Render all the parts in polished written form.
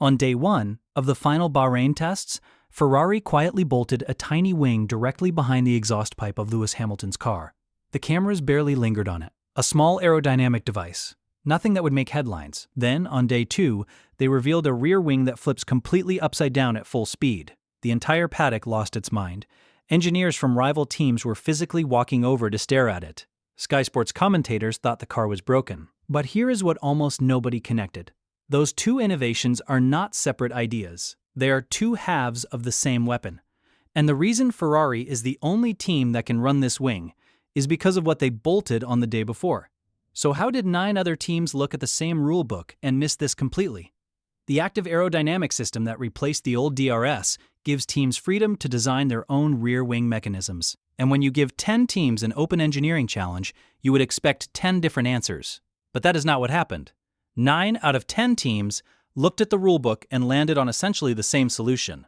On day 1 of the final Bahrain tests, Ferrari quietly bolted a tiny wing directly behind the exhaust pipe of Lewis Hamilton's car. The cameras barely lingered on it. A small aerodynamic device. Nothing that would make headlines. Then, on day 2, they revealed a rear wing that flips completely upside down at full speed. The entire paddock lost its mind. Engineers from rival teams were physically walking over to stare at it. Sky Sports commentators thought the car was broken. But here is what almost nobody connected. Those two innovations are not separate ideas. They are two halves of the same weapon. And the reason Ferrari is the only team that can run this wing is because of what they bolted on the day before. So how did 9 other teams look at the same rulebook and miss this completely? The active aerodynamic system that replaced the old DRS gives teams freedom to design their own rear wing mechanisms. And when you give 10 teams an open engineering challenge, you would expect 10 different answers. But that is not what happened. 9 out of 10 teams looked at the rulebook and landed on essentially the same solution.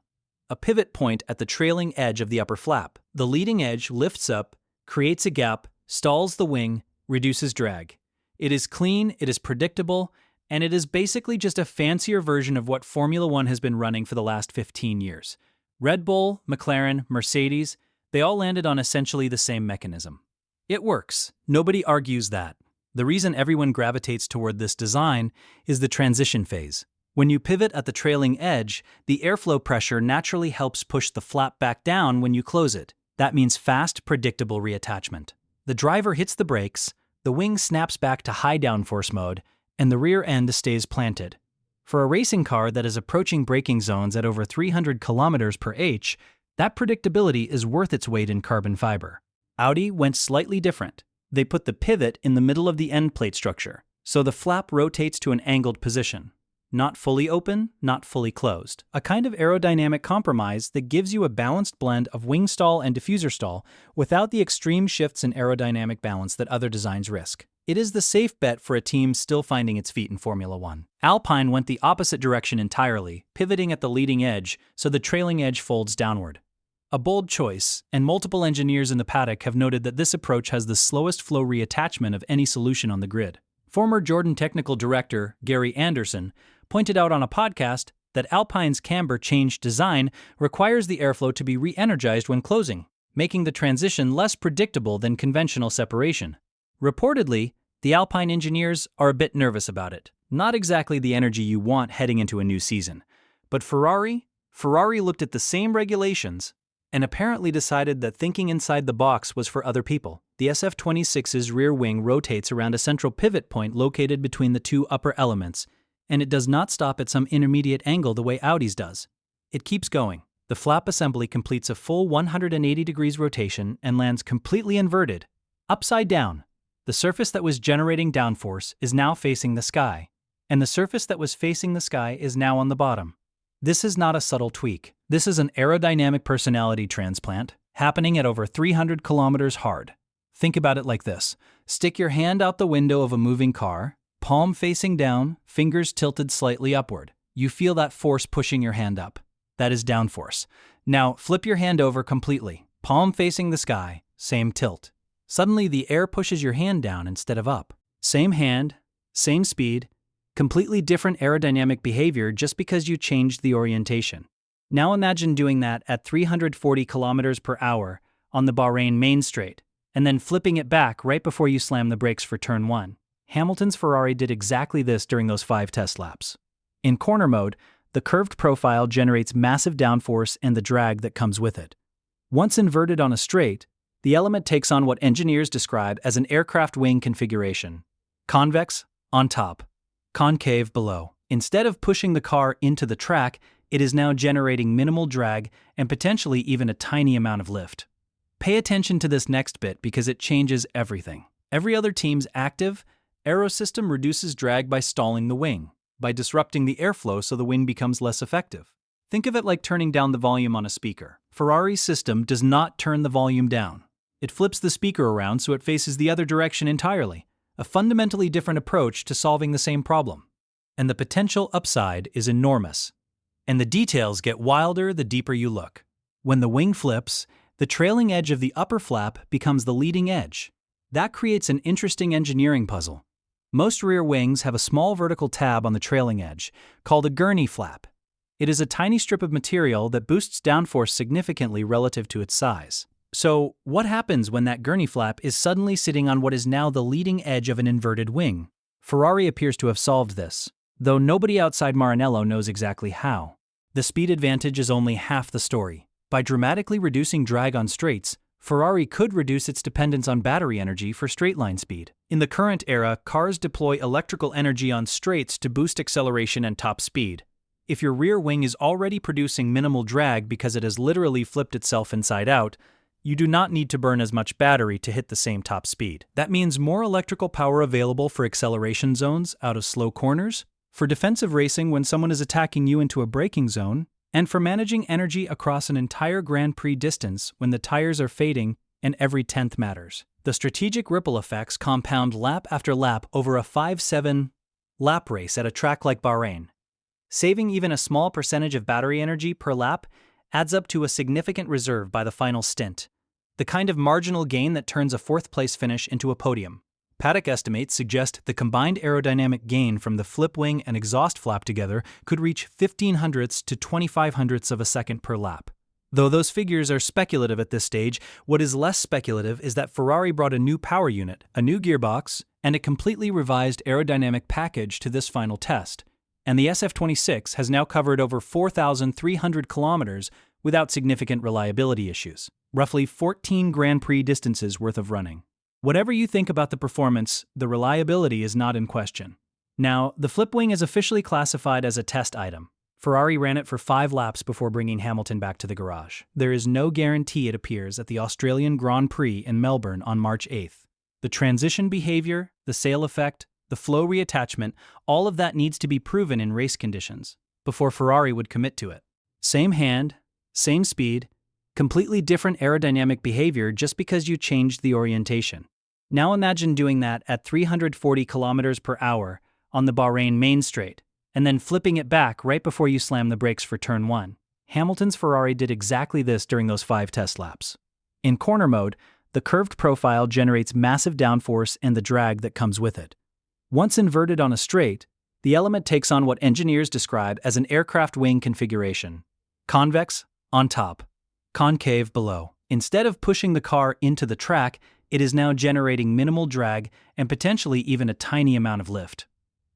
A pivot point at the trailing edge of the upper flap. The leading edge lifts up, creates a gap, stalls the wing, reduces drag. It is clean, it is predictable, and it is basically just a fancier version of what Formula One has been running for the last 15 years. Red Bull, McLaren, Mercedes, they all landed on essentially the same mechanism. It works. Nobody argues that. The reason everyone gravitates toward this design is the transition phase. When you pivot at the trailing edge, the airflow pressure naturally helps push the flap back down when you close it. That means fast, predictable reattachment. The driver hits the brakes, the wing snaps back to high downforce mode, and the rear end stays planted. For a racing car that is approaching braking zones at over 300 km/h, that predictability is worth its weight in carbon fiber. Audi went slightly different. They put the pivot in the middle of the end plate structure, so the flap rotates to an angled position. Not fully open, not fully closed. A kind of aerodynamic compromise that gives you a balanced blend of wing stall and diffuser stall without the extreme shifts in aerodynamic balance that other designs risk. It is the safe bet for a team still finding its feet in Formula One. Alpine went the opposite direction entirely, pivoting at the leading edge so the trailing edge folds downward. A bold choice, and multiple engineers in the paddock have noted that this approach has the slowest flow reattachment of any solution on the grid. Former Jordan technical director Gary Anderson pointed out on a podcast that Alpine's camber change design requires the airflow to be re-energized when closing, making the transition less predictable than conventional separation. Reportedly, the Alpine engineers are a bit nervous about it. Not exactly the energy you want heading into a new season. But Ferrari looked at the same regulations and apparently decided that thinking inside the box was for other people. The SF26's rear wing rotates around a central pivot point located between the two upper elements, and it does not stop at some intermediate angle the way Audi's does. It keeps going. The flap assembly completes a full 180 degrees rotation and lands completely inverted, upside down. The surface that was generating downforce is now facing the sky, and the surface that was facing the sky is now on the bottom. This is not a subtle tweak. This is an aerodynamic personality transplant happening at over 300 kilometers hard. Think about it like this. Stick your hand out the window of a moving car, palm facing down, fingers tilted slightly upward. You feel that force pushing your hand up. That is downforce. Now flip your hand over completely, palm facing the sky, same tilt. Suddenly the air pushes your hand down instead of up. Same hand, same speed, completely different aerodynamic behavior just because you changed the orientation. Now imagine doing that at 340 kilometers per hour on the Bahrain main straight, and then flipping it back right before you slam the brakes for turn 1. Hamilton's Ferrari did exactly this during those 5 test laps. In corner mode, the curved profile generates massive downforce and the drag that comes with it. Once inverted on a straight, the element takes on what engineers describe as an aircraft wing configuration. Convex on top, concave below. Instead of pushing the car into the track, it is now generating minimal drag and potentially even a tiny amount of lift. Pay attention to this next bit because it changes everything. Every other team's active aero system reduces drag by stalling the wing, by disrupting the airflow so the wing becomes less effective. Think of it like turning down the volume on a speaker. Ferrari's system does not turn the volume down. It flips the speaker around so it faces the other direction entirely, a fundamentally different approach to solving the same problem. And the potential upside is enormous. And the details get wilder the deeper you look. When the wing flips, the trailing edge of the upper flap becomes the leading edge. That creates an interesting engineering puzzle. Most rear wings have a small vertical tab on the trailing edge, called a gurney flap. It is a tiny strip of material that boosts downforce significantly relative to its size. So, what happens when that gurney flap is suddenly sitting on what is now the leading edge of an inverted wing? Ferrari appears to have solved this, though nobody outside Maranello knows exactly how. The speed advantage is only half the story. By dramatically reducing drag on straights, Ferrari could reduce its dependence on battery energy for straight-line speed. In the current era, cars deploy electrical energy on straights to boost acceleration and top speed. If your rear wing is already producing minimal drag because it has literally flipped itself inside out, you do not need to burn as much battery to hit the same top speed. That means more electrical power available for acceleration zones out of slow corners, for defensive racing when someone is attacking you into a braking zone, and for managing energy across an entire Grand Prix distance when the tires are fading and every tenth matters. The strategic ripple effects compound lap after lap over a 5-7 lap race at a track like Bahrain. Saving even a small percentage of battery energy per lap adds up to a significant reserve by the final stint, the kind of marginal gain that turns a fourth-place finish into a podium. Paddock estimates suggest the combined aerodynamic gain from the flip wing and exhaust flap together could reach 0.15 to 0.25 of a second per lap. Though those figures are speculative at this stage, what is less speculative is that Ferrari brought a new power unit, a new gearbox, and a completely revised aerodynamic package to this final test, and the SF26 has now covered over 4,300 kilometers without significant reliability issues, roughly 14 Grand Prix distances worth of running. Whatever you think about the performance, the reliability is not in question. Now, the flip wing is officially classified as a test item. Ferrari ran it for 5 laps before bringing Hamilton back to the garage. There is no guarantee it appears at the Australian Grand Prix in Melbourne on March 8th. The transition behavior, the sail effect, the flow reattachment, all of that needs to be proven in race conditions before Ferrari would commit to it. Same hand, same speed, completely different aerodynamic behavior just because you changed the orientation. Now imagine doing that at 340 kilometers per hour on the Bahrain main straight, and then flipping it back right before you slam the brakes for turn 1. Hamilton's Ferrari did exactly this during those 5 test laps. In corner mode, the curved profile generates massive downforce and the drag that comes with it. Once inverted on a straight, the element takes on what engineers describe as an aircraft wing configuration. Convex on top, concave below. Instead of pushing the car into the track, it is now generating minimal drag and potentially even a tiny amount of lift.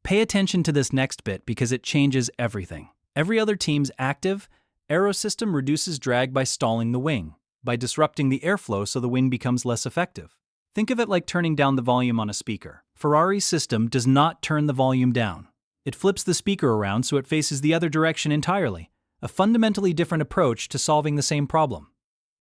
Pay attention to this next bit because it changes everything. Every other team's active aero system reduces drag by stalling the wing, by disrupting the airflow so the wing becomes less effective. Think of it like turning down the volume on a speaker. Ferrari's system does not turn the volume down. It flips the speaker around so it faces the other direction entirely, a fundamentally different approach to solving the same problem.